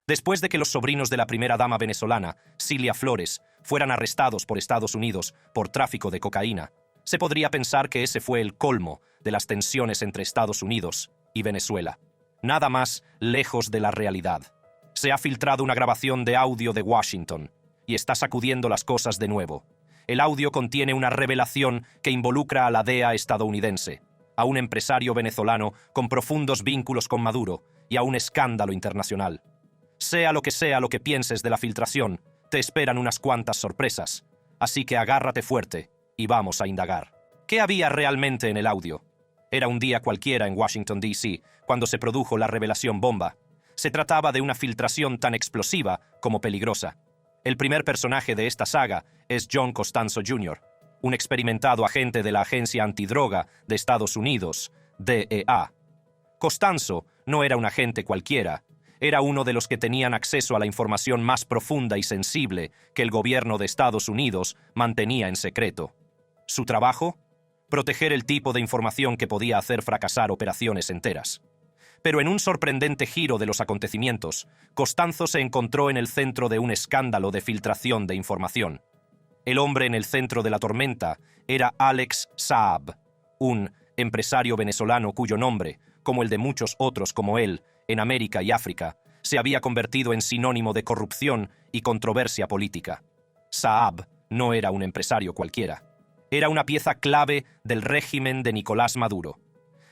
Después de que los sobrinos de la primera dama venezolana, Cilia Flores, fueran arrestados por Estados Unidos por tráfico de cocaína, se podría pensar que ese fue el colmo de las tensiones entre Estados Unidos y Venezuela. Nada más lejos de la realidad. Se ha filtrado una grabación de audio de Washington y está sacudiendo las cosas de nuevo. El audio contiene una revelación que involucra a la DEA estadounidense, a un empresario venezolano con profundos vínculos con Maduro y a un escándalo internacional. Sea lo que pienses de la filtración, te esperan unas cuantas sorpresas, así que agárrate fuerte y vamos a indagar. ¿Qué había realmente en el audio? Era un día cualquiera en Washington, D.C., cuando se produjo la revelación bomba. Se trataba de una filtración tan explosiva como peligrosa. El primer personaje de esta saga es John Costanzo Jr., un experimentado agente de la Agencia Antidroga de Estados Unidos, DEA. Costanzo no era un agente cualquiera. Era uno de los que tenían acceso a la información más profunda y sensible que el gobierno de Estados Unidos mantenía en secreto. ¿Su trabajo? Proteger el tipo de información que podía hacer fracasar operaciones enteras. Pero en un sorprendente giro de los acontecimientos, Costanzo se encontró en el centro de un escándalo de filtración de información. El hombre en el centro de la tormenta era Alex Saab, un empresario venezolano cuyo nombre, como el de muchos otros como él, en América y África, se había convertido en sinónimo de corrupción y controversia política. Saab no era un empresario cualquiera. Era una pieza clave del régimen de Nicolás Maduro.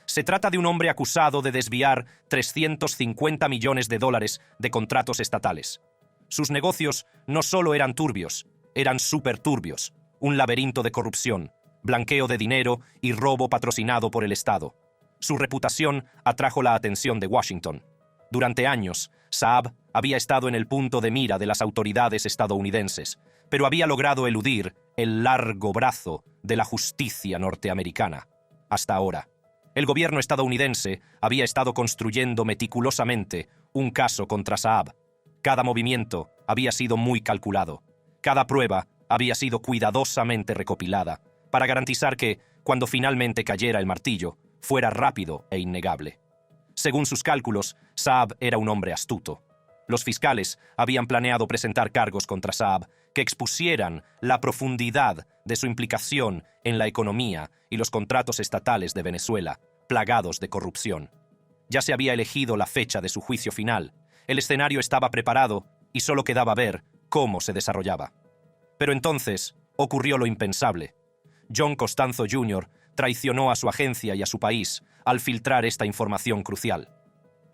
Se trata de un hombre acusado de desviar $350 millones de contratos estatales. Sus negocios no solo eran turbios, eran superturbios, un laberinto de corrupción, blanqueo de dinero y robo patrocinado por el Estado. Su reputación atrajo la atención de Washington. Durante años, Saab había estado en el punto de mira de las autoridades estadounidenses, pero había logrado eludir el largo brazo de la justicia norteamericana. Hasta ahora, el gobierno estadounidense había estado construyendo meticulosamente un caso contra Saab. Cada movimiento había sido muy calculado. Cada prueba había sido cuidadosamente recopilada para garantizar que, cuando finalmente cayera el martillo, fuera rápido e innegable. Según sus cálculos, Saab era un hombre astuto. Los fiscales habían planeado presentar cargos contra Saab que expusieran la profundidad de su implicación en la economía y los contratos estatales de Venezuela, plagados de corrupción. Ya se había elegido la fecha de su juicio final, el escenario estaba preparado y solo quedaba ver cómo se desarrollaba. Pero entonces ocurrió lo impensable. John Costanzo Jr. traicionó a su agencia y a su país al filtrar esta información crucial.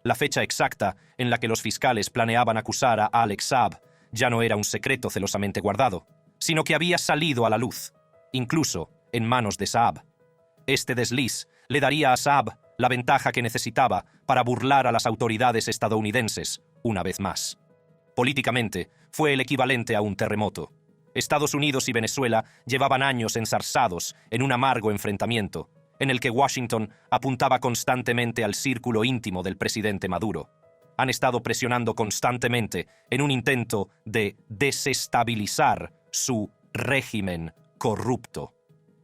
La fecha exacta en la que los fiscales planeaban acusar a Alex Saab ya no era un secreto celosamente guardado, sino que había salido a la luz, incluso en manos de Saab. Este desliz le daría a Saab la ventaja que necesitaba para burlar a las autoridades estadounidenses una vez más. Políticamente, fue el equivalente a un terremoto. Estados Unidos y Venezuela llevaban años enzarzados en un amargo enfrentamiento, en el que Washington apuntaba constantemente al círculo íntimo del presidente Maduro. Han estado presionando constantemente en un intento de desestabilizar su régimen corrupto.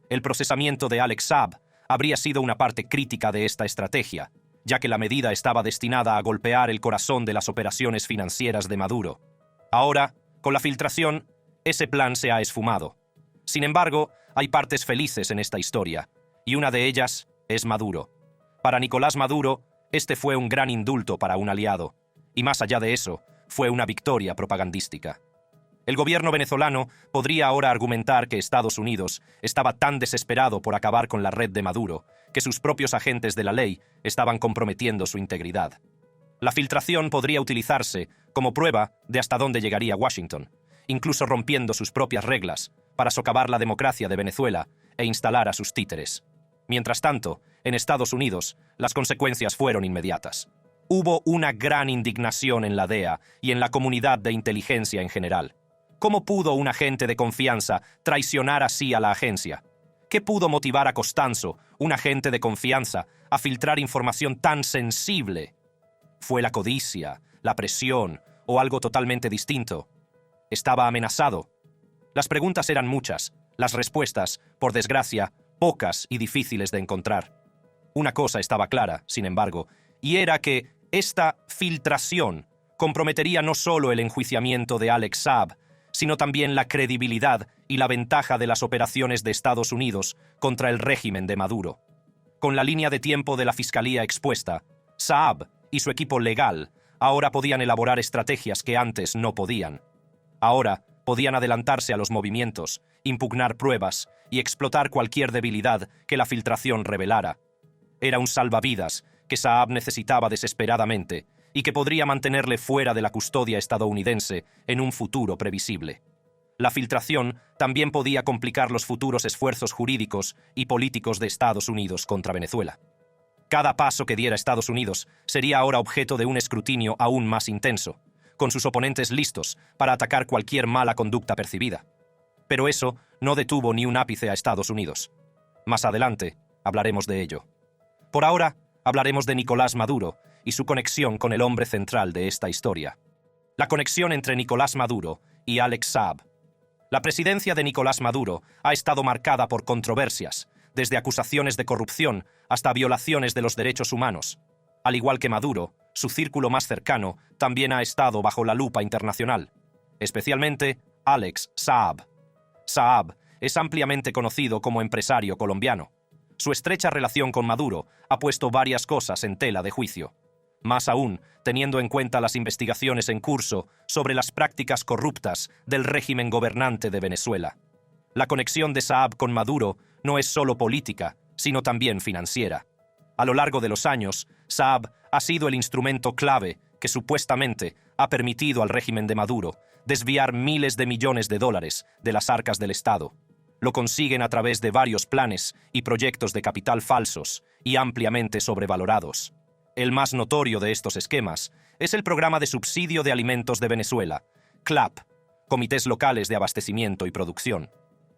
El procesamiento de Alex Saab habría sido una parte crítica de esta estrategia, ya que la medida estaba destinada a golpear el corazón de las operaciones financieras de Maduro. Ahora, con la filtración, ese plan se ha esfumado. Sin embargo, hay partes felices en esta historia, y una de ellas es Maduro. Para Nicolás Maduro, este fue un gran indulto para un aliado, y más allá de eso, fue una victoria propagandística. El gobierno venezolano podría ahora argumentar que Estados Unidos estaba tan desesperado por acabar con la red de Maduro que sus propios agentes de la ley estaban comprometiendo su integridad. La filtración podría utilizarse como prueba de hasta dónde llegaría Washington, incluso rompiendo sus propias reglas para socavar la democracia de Venezuela e instalar a sus títeres. Mientras tanto, en Estados Unidos, las consecuencias fueron inmediatas. Hubo una gran indignación en la DEA y en la comunidad de inteligencia en general. ¿Cómo pudo un agente de confianza traicionar así a la agencia? ¿Qué pudo motivar a Costanzo, un agente de confianza, a filtrar información tan sensible? ¿Fue la codicia, la presión o algo totalmente distinto? ¿Estaba amenazado? Las preguntas eran muchas, las respuestas, por desgracia, pocas y difíciles de encontrar. Una cosa estaba clara, sin embargo, y era que esta filtración comprometería no solo el enjuiciamiento de Alex Saab, sino también la credibilidad y la ventaja de las operaciones de Estados Unidos contra el régimen de Maduro. Con la línea de tiempo de la Fiscalía expuesta, Saab y su equipo legal ahora podían elaborar estrategias que antes no podían. Ahora podían adelantarse a los movimientos, impugnar pruebas y explotar cualquier debilidad que la filtración revelara. Era un salvavidas que Saab necesitaba desesperadamente y que podría mantenerle fuera de la custodia estadounidense en un futuro previsible. La filtración también podía complicar los futuros esfuerzos jurídicos y políticos de Estados Unidos contra Venezuela. Cada paso que diera Estados Unidos sería ahora objeto de un escrutinio aún más intenso, con sus oponentes listos para atacar cualquier mala conducta percibida. Pero eso no detuvo ni un ápice a Estados Unidos. Más adelante hablaremos de ello. Por ahora, hablaremos de Nicolás Maduro y su conexión con el hombre central de esta historia. La conexión entre Nicolás Maduro y Alex Saab. La presidencia de Nicolás Maduro ha estado marcada por controversias, desde acusaciones de corrupción hasta violaciones de los derechos humanos. Al igual que Maduro, su círculo más cercano también ha estado bajo la lupa internacional, especialmente Alex Saab. Saab es ampliamente conocido como empresario colombiano. Su estrecha relación con Maduro ha puesto varias cosas en tela de juicio. Más aún, teniendo en cuenta las investigaciones en curso sobre las prácticas corruptas del régimen gobernante de Venezuela. La conexión de Saab con Maduro no es solo política, sino también financiera. A lo largo de los años, Saab ha sido el instrumento clave que supuestamente ha permitido al régimen de Maduro desviar miles de millones de dólares de las arcas del Estado. Lo consiguen a través de varios planes y proyectos de capital falsos y ampliamente sobrevalorados. El más notorio de estos esquemas es el Programa de Subsidio de Alimentos de Venezuela, CLAP, Comités Locales de Abastecimiento y Producción.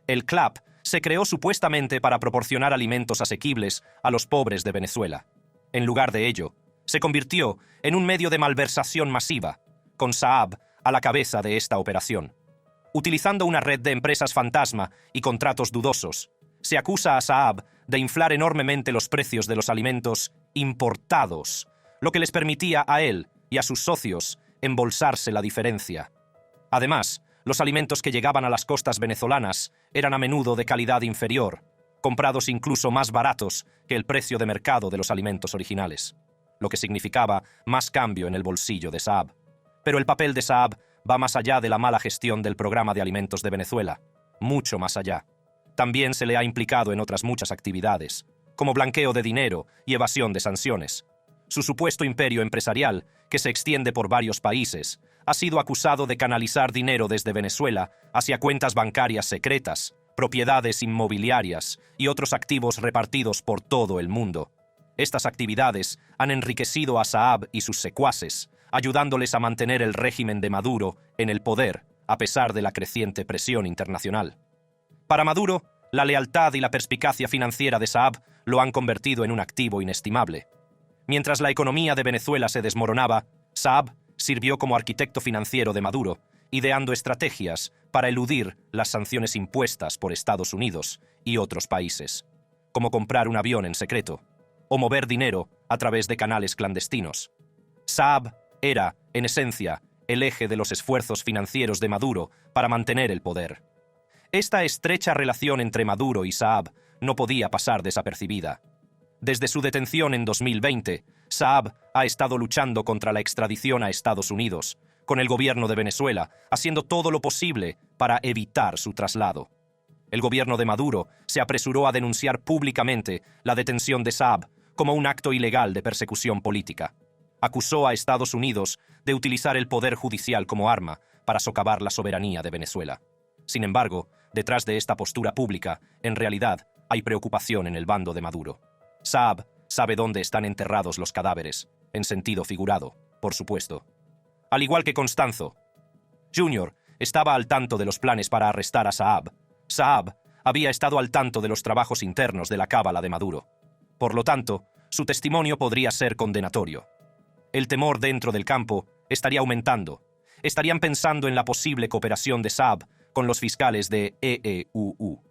El CLAP se creó supuestamente para proporcionar alimentos asequibles a los pobres de Venezuela. En lugar de ello, se convirtió en un medio de malversación masiva, con Saab a la cabeza de esta operación. Utilizando una red de empresas fantasma y contratos dudosos, se acusa a Saab de inflar enormemente los precios de los alimentos importados, lo que les permitía a él y a sus socios embolsarse la diferencia. Además, los alimentos que llegaban a las costas venezolanas eran a menudo de calidad inferior, comprados incluso más baratos que el precio de mercado de los alimentos originales, lo que significaba más cambio en el bolsillo de Saab. Pero el papel de Saab va más allá de la mala gestión del Programa de Alimentos de Venezuela, mucho más allá. También se le ha implicado en otras muchas actividades, como blanqueo de dinero y evasión de sanciones. Su supuesto imperio empresarial, que se extiende por varios países, ha sido acusado de canalizar dinero desde Venezuela hacia cuentas bancarias secretas, propiedades inmobiliarias y otros activos repartidos por todo el mundo. Estas actividades han enriquecido a Saab y sus secuaces, ayudándoles a mantener el régimen de Maduro en el poder, a pesar de la creciente presión internacional. Para Maduro, la lealtad y la perspicacia financiera de Saab lo han convertido en un activo inestimable. Mientras la economía de Venezuela se desmoronaba, Saab sirvió como arquitecto financiero de Maduro, ideando estrategias para eludir las sanciones impuestas por Estados Unidos y otros países, como comprar un avión en secreto o mover dinero a través de canales clandestinos. Saab era, en esencia, el eje de los esfuerzos financieros de Maduro para mantener el poder. Esta estrecha relación entre Maduro y Saab no podía pasar desapercibida. Desde su detención en 2020, Saab ha estado luchando contra la extradición a Estados Unidos, con el gobierno de Venezuela, haciendo todo lo posible para evitar su traslado. El gobierno de Maduro se apresuró a denunciar públicamente la detención de Saab como un acto ilegal de persecución política. Acusó a Estados Unidos de utilizar el poder judicial como arma para socavar la soberanía de Venezuela. Sin embargo, detrás de esta postura pública, en realidad, hay preocupación en el bando de Maduro. Saab sabe dónde están enterrados los cadáveres, en sentido figurado, por supuesto. Al igual que Constanzo Jr. estaba al tanto de los planes para arrestar a Saab, Saab había estado al tanto de los trabajos internos de la cábala de Maduro. Por lo tanto, su testimonio podría ser condenatorio. El temor dentro del campo estaría aumentando. Estarían pensando en la posible cooperación de Saab con los fiscales de EEUU,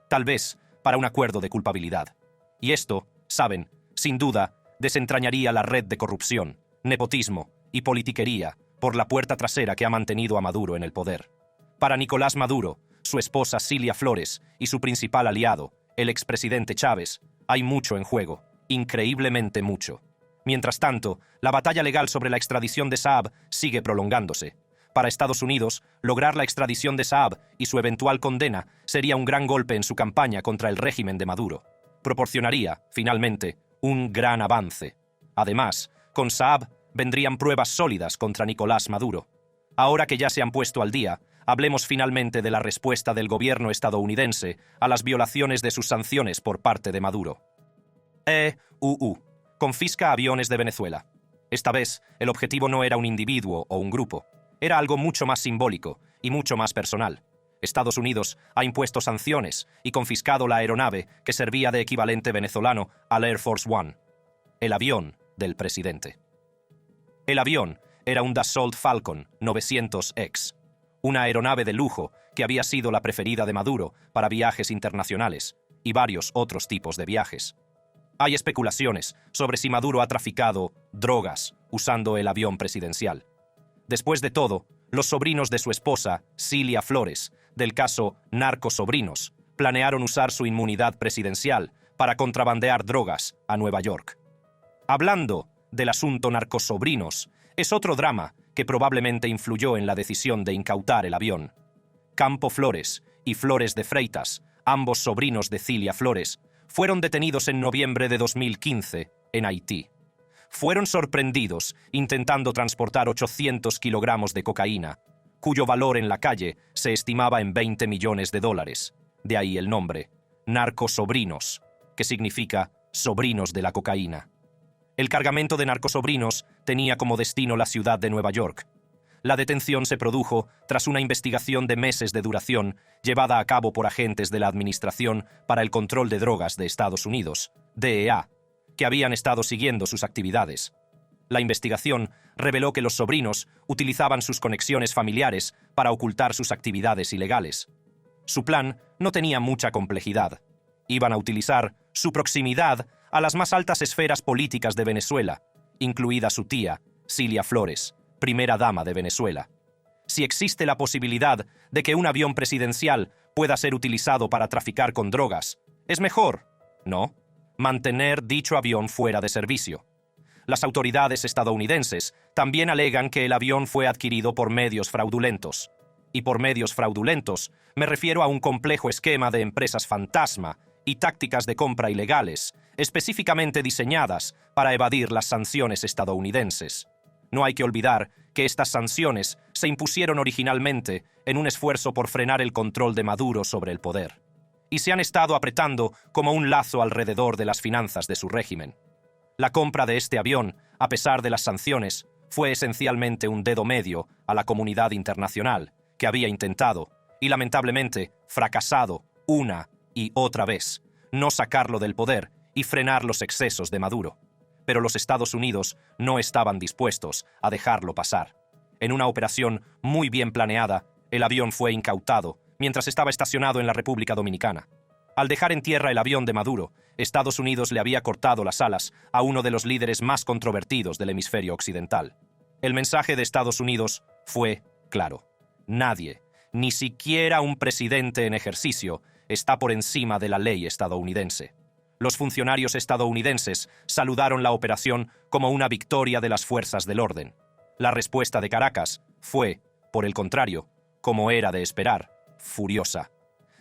tal vez para un acuerdo de culpabilidad. Y esto, saben, sin duda, desentrañaría la red de corrupción, nepotismo y politiquería por la puerta trasera que ha mantenido a Maduro en el poder. Para Nicolás Maduro, su esposa Cilia Flores y su principal aliado, el expresidente Chávez, hay mucho en juego, increíblemente mucho. Mientras tanto, la batalla legal sobre la extradición de Saab sigue prolongándose. Para Estados Unidos, lograr la extradición de Saab y su eventual condena sería un gran golpe en su campaña contra el régimen de Maduro. Proporcionaría, finalmente, un gran avance. Además, con Saab vendrían pruebas sólidas contra Nicolás Maduro. Ahora que ya se han puesto al día, hablemos finalmente de la respuesta del gobierno estadounidense a las violaciones de sus sanciones por parte de Maduro. EUU confisca aviones de Venezuela. Esta vez, el objetivo no era un individuo o un grupo. Era algo mucho más simbólico y mucho más personal. Estados Unidos ha impuesto sanciones y confiscado la aeronave que servía de equivalente venezolano al Air Force One, el avión del presidente. El avión era un Dassault Falcon 900X, una aeronave de lujo que había sido la preferida de Maduro para viajes internacionales y varios otros tipos de viajes. Hay especulaciones sobre si Maduro ha traficado drogas usando el avión presidencial. Después de todo, los sobrinos de su esposa, Cilia Flores, del caso Narcosobrinos, planearon usar su inmunidad presidencial para contrabandear drogas a Nueva York. Hablando del asunto Narcosobrinos, es otro drama que probablemente influyó en la decisión de incautar el avión. Campo Flores y Flores de Freitas, ambos sobrinos de Cilia Flores, fueron detenidos en noviembre de 2015 en Haití. Fueron sorprendidos intentando transportar 800 kilogramos de cocaína, cuyo valor en la calle se estimaba en $20 millones. De ahí el nombre, Narcosobrinos, que significa sobrinos de la cocaína. El cargamento de Narcosobrinos tenía como destino la ciudad de Nueva York. La detención se produjo tras una investigación de meses de duración llevada a cabo por agentes de la Administración para el Control de Drogas de Estados Unidos, DEA, que habían estado siguiendo sus actividades. La investigación reveló que los sobrinos utilizaban sus conexiones familiares para ocultar sus actividades ilegales. Su plan no tenía mucha complejidad. Iban a utilizar su proximidad a las más altas esferas políticas de Venezuela, incluida su tía, Cilia Flores, primera dama de Venezuela. Si existe la posibilidad de que un avión presidencial pueda ser utilizado para traficar con drogas, es mejor, ¿no?, mantener dicho avión fuera de servicio. Las autoridades estadounidenses también alegan que el avión fue adquirido por medios fraudulentos. Y por medios fraudulentos me refiero a un complejo esquema de empresas fantasma y tácticas de compra ilegales, específicamente diseñadas para evadir las sanciones estadounidenses. No hay que olvidar que estas sanciones se impusieron originalmente en un esfuerzo por frenar el control de Maduro sobre el poder, y se han estado apretando como un lazo alrededor de las finanzas de su régimen. La compra de este avión, a pesar de las sanciones, fue esencialmente un dedo medio a la comunidad internacional, que había intentado, y lamentablemente fracasado una y otra vez, no sacarlo del poder y frenar los excesos de Maduro. Pero los Estados Unidos no estaban dispuestos a dejarlo pasar. En una operación muy bien planeada, el avión fue incautado mientras estaba estacionado en la República Dominicana. Al dejar en tierra el avión de Maduro, Estados Unidos le había cortado las alas a uno de los líderes más controvertidos del hemisferio occidental. El mensaje de Estados Unidos fue claro. Nadie, ni siquiera un presidente en ejercicio, está por encima de la ley estadounidense. Los funcionarios estadounidenses saludaron la operación como una victoria de las fuerzas del orden. La respuesta de Caracas fue, por el contrario, como era de esperar, furiosa.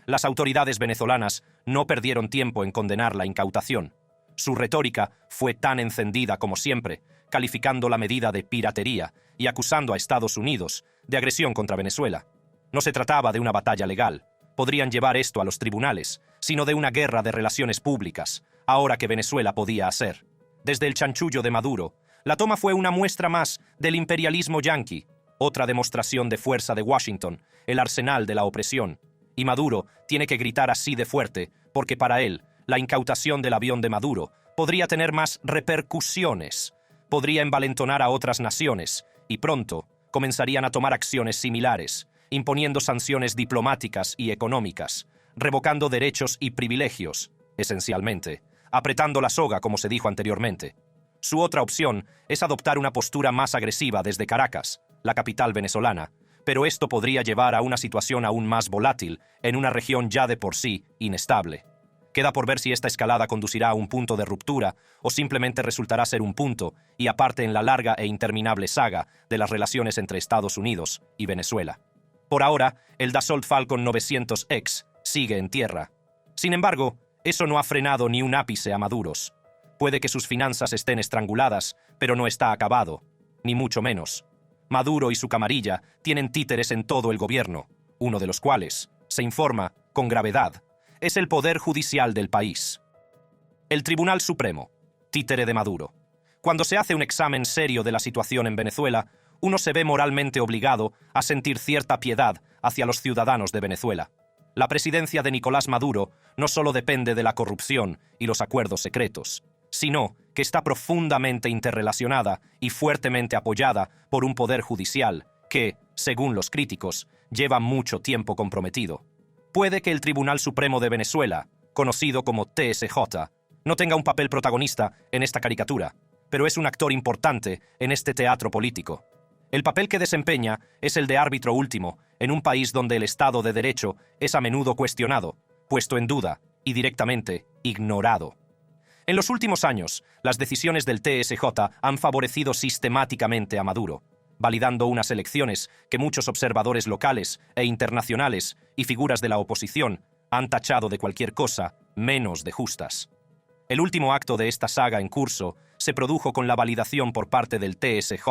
Las autoridades venezolanas no perdieron tiempo en condenar la incautación. Su retórica fue tan encendida como siempre, calificando la medida de piratería y acusando a Estados Unidos de agresión contra Venezuela. No se trataba de una batalla legal. Podrían llevar esto a los tribunales, sino de una guerra de relaciones públicas, ahora que Venezuela podía hacer. Desde el chanchullo de Maduro, la toma fue una muestra más del imperialismo yanqui, otra demostración de fuerza de Washington, el arsenal de la opresión. Y Maduro tiene que gritar así de fuerte, porque para él, la incautación del avión de Maduro podría tener más repercusiones, podría envalentonar a otras naciones, y pronto comenzarían a tomar acciones similares, imponiendo sanciones diplomáticas y económicas, revocando derechos y privilegios, esencialmente, apretando la soga, como se dijo anteriormente. Su otra opción es adoptar una postura más agresiva desde Caracas, la capital venezolana, pero esto podría llevar a una situación aún más volátil en una región ya de por sí inestable. Queda por ver si esta escalada conducirá a un punto de ruptura o simplemente resultará ser un punto y aparte en la larga e interminable saga de las relaciones entre Estados Unidos y Venezuela. Por ahora, el Dassault Falcon 900X sigue en tierra. Sin embargo, eso no ha frenado ni un ápice a Maduro. Puede que sus finanzas estén estranguladas, pero no está acabado, ni mucho menos. Maduro y su camarilla tienen títeres en todo el gobierno, uno de los cuales, se informa con gravedad, es el Poder Judicial del país. El Tribunal Supremo, títere de Maduro. Cuando se hace un examen serio de la situación en Venezuela, uno se ve moralmente obligado a sentir cierta piedad hacia los ciudadanos de Venezuela. La presidencia de Nicolás Maduro no solo depende de la corrupción y los acuerdos secretos, sino que está profundamente interrelacionada y fuertemente apoyada por un poder judicial que, según los críticos, lleva mucho tiempo comprometido. Puede que el Tribunal Supremo de Venezuela, conocido como TSJ, no tenga un papel protagonista en esta caricatura, pero es un actor importante en este teatro político. El papel que desempeña es el de árbitro último en un país donde el Estado de Derecho es a menudo cuestionado, puesto en duda y directamente ignorado. En los últimos años, las decisiones del TSJ han favorecido sistemáticamente a Maduro, validando unas elecciones que muchos observadores locales e internacionales y figuras de la oposición han tachado de cualquier cosa menos de justas. El último acto de esta saga en curso se produjo con la validación por parte del TSJ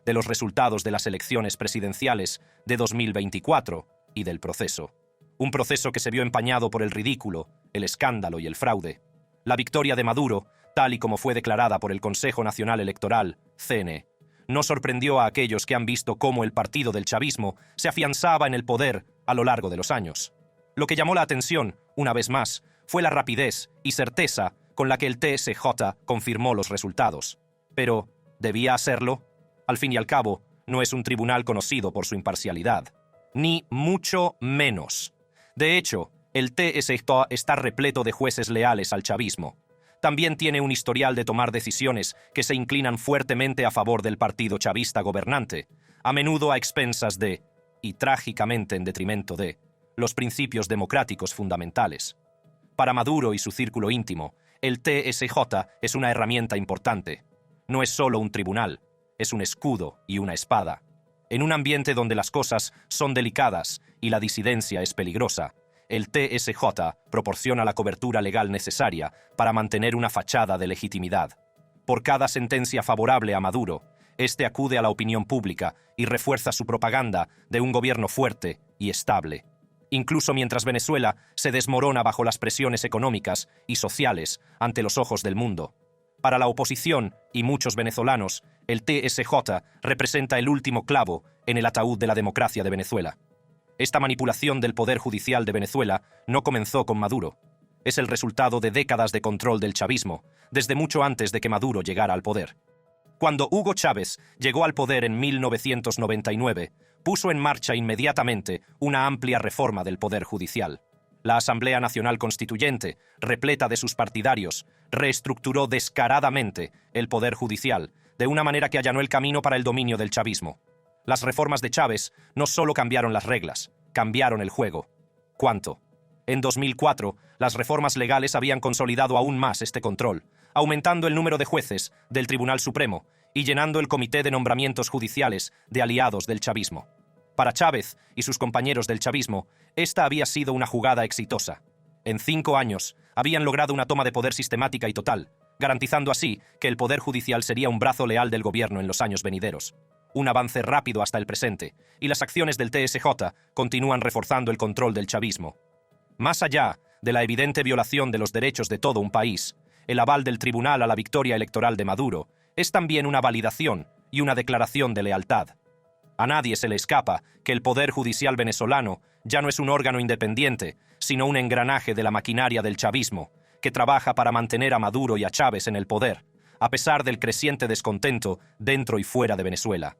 de los resultados de las elecciones presidenciales de 2024 y del proceso. Un proceso que se vio empañado por el ridículo, el escándalo y el fraude. La victoria de Maduro, tal y como fue declarada por el Consejo Nacional Electoral, CNE, no sorprendió a aquellos que han visto cómo el partido del chavismo se afianzaba en el poder a lo largo de los años. Lo que llamó la atención, una vez más, fue la rapidez y certeza con la que el TSJ confirmó los resultados. Pero, ¿debía hacerlo? Al fin y al cabo, no es un tribunal conocido por su imparcialidad. Ni mucho menos. De hecho, el TSJ está repleto de jueces leales al chavismo. También tiene un historial de tomar decisiones que se inclinan fuertemente a favor del partido chavista gobernante, a menudo a expensas de, y trágicamente en detrimento de, los principios democráticos fundamentales. Para Maduro y su círculo íntimo, el TSJ es una herramienta importante. No es solo un tribunal, es un escudo y una espada. En un ambiente donde las cosas son delicadas y la disidencia es peligrosa, el TSJ proporciona la cobertura legal necesaria para mantener una fachada de legitimidad. Por cada sentencia favorable a Maduro, este acude a la opinión pública y refuerza su propaganda de un gobierno fuerte y estable. Incluso mientras Venezuela se desmorona bajo las presiones económicas y sociales ante los ojos del mundo. Para la oposición y muchos venezolanos, el TSJ representa el último clavo en el ataúd de la democracia de Venezuela. Esta manipulación del Poder Judicial de Venezuela no comenzó con Maduro. Es el resultado de décadas de control del chavismo, desde mucho antes de que Maduro llegara al poder. Cuando Hugo Chávez llegó al poder en 1999, puso en marcha inmediatamente una amplia reforma del Poder Judicial. La Asamblea Nacional Constituyente, repleta de sus partidarios, reestructuró descaradamente el Poder Judicial, de una manera que allanó el camino para el dominio del chavismo. Las reformas de Chávez no solo cambiaron las reglas, cambiaron el juego. ¿Cuánto? En 2004, las reformas legales habían consolidado aún más este control, aumentando el número de jueces del Tribunal Supremo y llenando el Comité de Nombramientos Judiciales de aliados del chavismo. Para Chávez y sus compañeros del chavismo, esta había sido una jugada exitosa. En 5 años, habían logrado una toma de poder sistemática y total, garantizando así que el Poder Judicial sería un brazo leal del gobierno en los años venideros. Un avance rápido hasta el presente, y las acciones del TSJ continúan reforzando el control del chavismo. Más allá de la evidente violación de los derechos de todo un país, el aval del tribunal a la victoria electoral de Maduro es también una validación y una declaración de lealtad. A nadie se le escapa que el Poder Judicial venezolano ya no es un órgano independiente, sino un engranaje de la maquinaria del chavismo, que trabaja para mantener a Maduro y a Chávez en el poder, a pesar del creciente descontento dentro y fuera de Venezuela.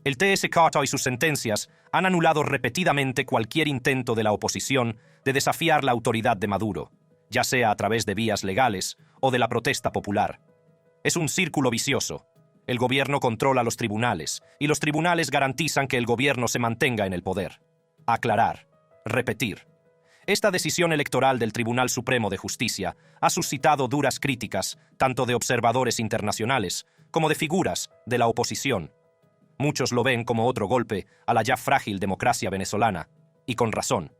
El TSJ y sus sentencias han anulado repetidamente cualquier intento de la oposición de desafiar la autoridad de Maduro, ya sea a través de vías legales o de la protesta popular. Es un círculo vicioso. El gobierno controla los tribunales, y los tribunales garantizan que el gobierno se mantenga en el poder. Aclarar. Repetir. Esta decisión electoral del Tribunal Supremo de Justicia ha suscitado duras críticas tanto de observadores internacionales como de figuras de la oposición. Muchos lo ven como otro golpe a la ya frágil democracia venezolana, y con razón.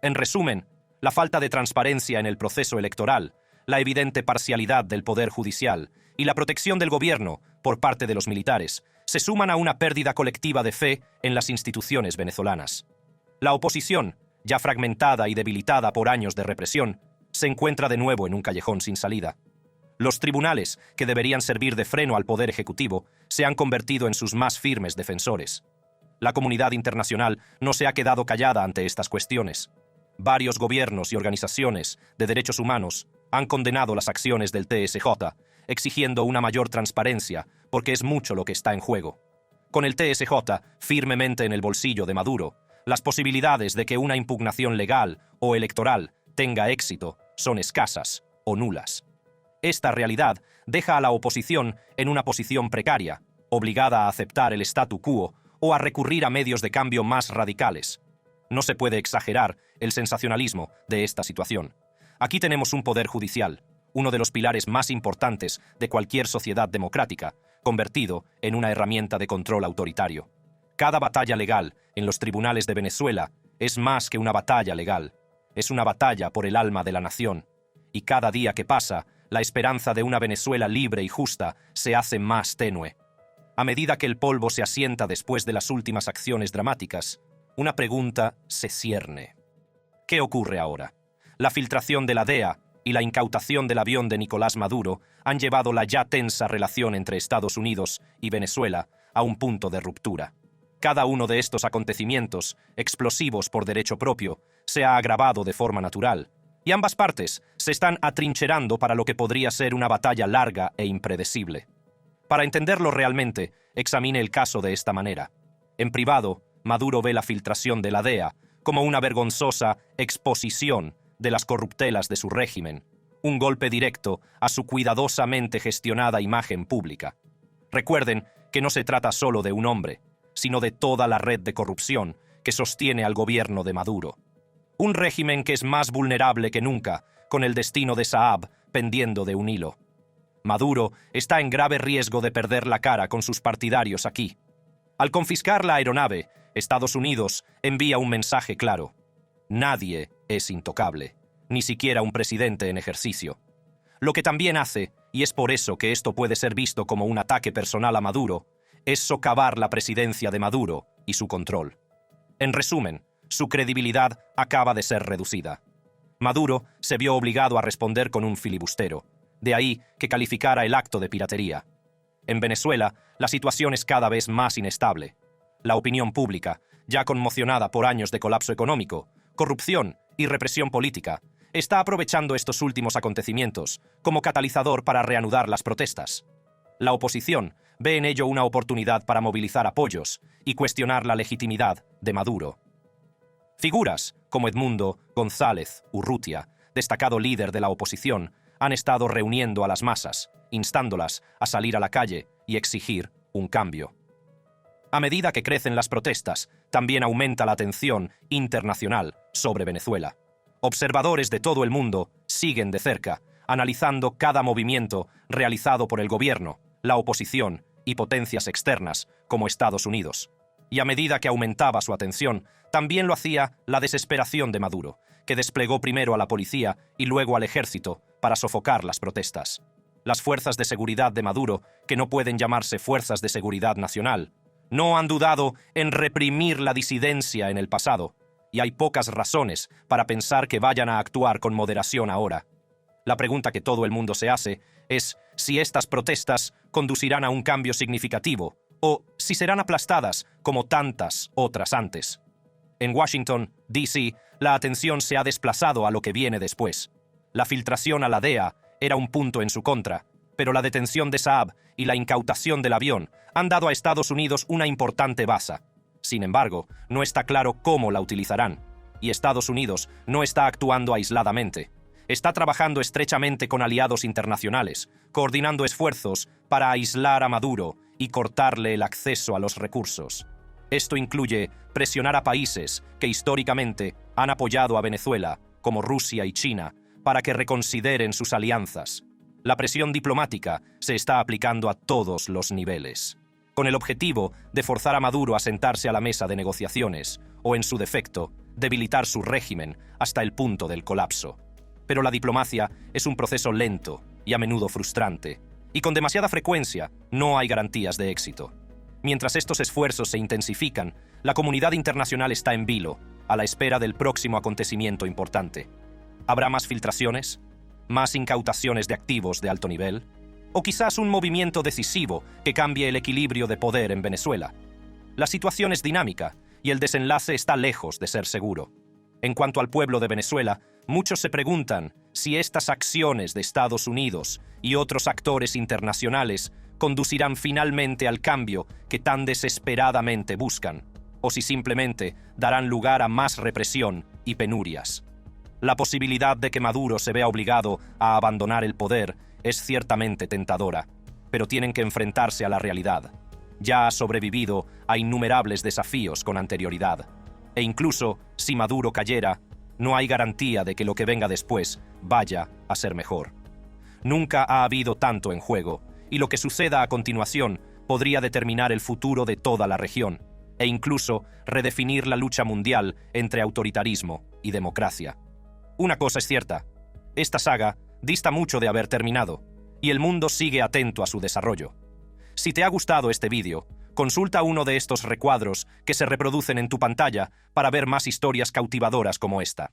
En resumen, la falta de transparencia en el proceso electoral, la evidente parcialidad del Poder Judicial y la protección del gobierno por parte de los militares se suman a una pérdida colectiva de fe en las instituciones venezolanas. La oposición, ya fragmentada y debilitada por años de represión, se encuentra de nuevo en un callejón sin salida. Los tribunales, que deberían servir de freno al Poder Ejecutivo, se han convertido en sus más firmes defensores. La comunidad internacional no se ha quedado callada ante estas cuestiones. Varios gobiernos y organizaciones de derechos humanos han condenado las acciones del TSJ, exigiendo una mayor transparencia, porque es mucho lo que está en juego. Con el TSJ firmemente en el bolsillo de Maduro, las posibilidades de que una impugnación legal o electoral tenga éxito son escasas o nulas. Esta realidad deja a la oposición en una posición precaria, obligada a aceptar el statu quo o a recurrir a medios de cambio más radicales. No se puede exagerar el sensacionalismo de esta situación. Aquí tenemos un poder judicial, uno de los pilares más importantes de cualquier sociedad democrática, convertido en una herramienta de control autoritario. Cada batalla legal en los tribunales de Venezuela es más que una batalla legal, es una batalla por el alma de la nación. Y cada día que pasa, la esperanza de una Venezuela libre y justa se hace más tenue. A medida que el polvo se asienta después de las últimas acciones dramáticas, una pregunta se cierne. ¿Qué ocurre ahora? La filtración de la DEA y la incautación del avión de Nicolás Maduro han llevado la ya tensa relación entre Estados Unidos y Venezuela a un punto de ruptura. Cada uno de estos acontecimientos, explosivos por derecho propio, se ha agravado de forma natural, y ambas partes se están atrincherando para lo que podría ser una batalla larga e impredecible. Para entenderlo realmente, examine el caso de esta manera. En privado, Maduro ve la filtración de la DEA como una vergonzosa exposición de las corruptelas de su régimen, un golpe directo a su cuidadosamente gestionada imagen pública. Recuerden que no se trata solo de un hombre, sino de toda la red de corrupción que sostiene al gobierno de Maduro. Un régimen que es más vulnerable que nunca, con el destino de Saab pendiendo de un hilo. Maduro está en grave riesgo de perder la cara con sus partidarios aquí. Al confiscar la aeronave, Estados Unidos envía un mensaje claro. Nadie es intocable, ni siquiera un presidente en ejercicio. Lo que también hace, y es por eso que esto puede ser visto como un ataque personal a Maduro, es socavar la presidencia de Maduro y su control. En resumen, su credibilidad acaba de ser reducida. Maduro se vio obligado a responder con un filibustero, de ahí que calificara el acto de piratería. En Venezuela, la situación es cada vez más inestable. La opinión pública, ya conmocionada por años de colapso económico, corrupción y represión política, está aprovechando estos últimos acontecimientos como catalizador para reanudar las protestas. La oposición ve en ello una oportunidad para movilizar apoyos y cuestionar la legitimidad de Maduro. Figuras como Edmundo González Urrutia, destacado líder de la oposición, han estado reuniendo a las masas, instándolas a salir a la calle y exigir un cambio. A medida que crecen las protestas, también aumenta la atención internacional sobre Venezuela. Observadores de todo el mundo siguen de cerca, analizando cada movimiento realizado por el gobierno, la oposición y potencias externas, como Estados Unidos. Y a medida que aumentaba su atención, también lo hacía la desesperación de Maduro, que desplegó primero a la policía y luego al ejército para sofocar las protestas. Las fuerzas de seguridad de Maduro, que no pueden llamarse fuerzas de seguridad nacional, no han dudado en reprimir la disidencia en el pasado, y hay pocas razones para pensar que vayan a actuar con moderación ahora. La pregunta que todo el mundo se hace es si estas protestas conducirán a un cambio significativo o si serán aplastadas como tantas otras antes. En Washington, D.C., la atención se ha desplazado a lo que viene después. La filtración a la DEA era un punto en su contra, pero la detención de Saab y la incautación del avión han dado a Estados Unidos una importante baza. Sin embargo, no está claro cómo la utilizarán, y Estados Unidos no está actuando aisladamente. Está trabajando estrechamente con aliados internacionales, coordinando esfuerzos para aislar a Maduro y cortarle el acceso a los recursos. Esto incluye presionar a países que históricamente han apoyado a Venezuela, como Rusia y China, para que reconsideren sus alianzas. La presión diplomática se está aplicando a todos los niveles, con el objetivo de forzar a Maduro a sentarse a la mesa de negociaciones o, en su defecto, debilitar su régimen hasta el punto del colapso. Pero la diplomacia es un proceso lento y a menudo frustrante, y con demasiada frecuencia no hay garantías de éxito. Mientras estos esfuerzos se intensifican, la comunidad internacional está en vilo, a la espera del próximo acontecimiento importante. ¿Habrá más filtraciones? ¿Más incautaciones de activos de alto nivel? ¿O quizás un movimiento decisivo que cambie el equilibrio de poder en Venezuela? La situación es dinámica y el desenlace está lejos de ser seguro. En cuanto al pueblo de Venezuela, muchos se preguntan si estas acciones de Estados Unidos y otros actores internacionales conducirán finalmente al cambio que tan desesperadamente buscan, o si simplemente darán lugar a más represión y penurias. La posibilidad de que Maduro se vea obligado a abandonar el poder es ciertamente tentadora, pero tienen que enfrentarse a la realidad. Ya ha sobrevivido a innumerables desafíos con anterioridad, e incluso si Maduro cayera, no hay garantía de que lo que venga después vaya a ser mejor. Nunca ha habido tanto en juego, y lo que suceda a continuación podría determinar el futuro de toda la región, e incluso redefinir la lucha mundial entre autoritarismo y democracia. Una cosa es cierta, esta saga dista mucho de haber terminado, y el mundo sigue atento a su desarrollo. Si te ha gustado este vídeo, consulta uno de estos recuadros que se reproducen en tu pantalla para ver más historias cautivadoras como esta.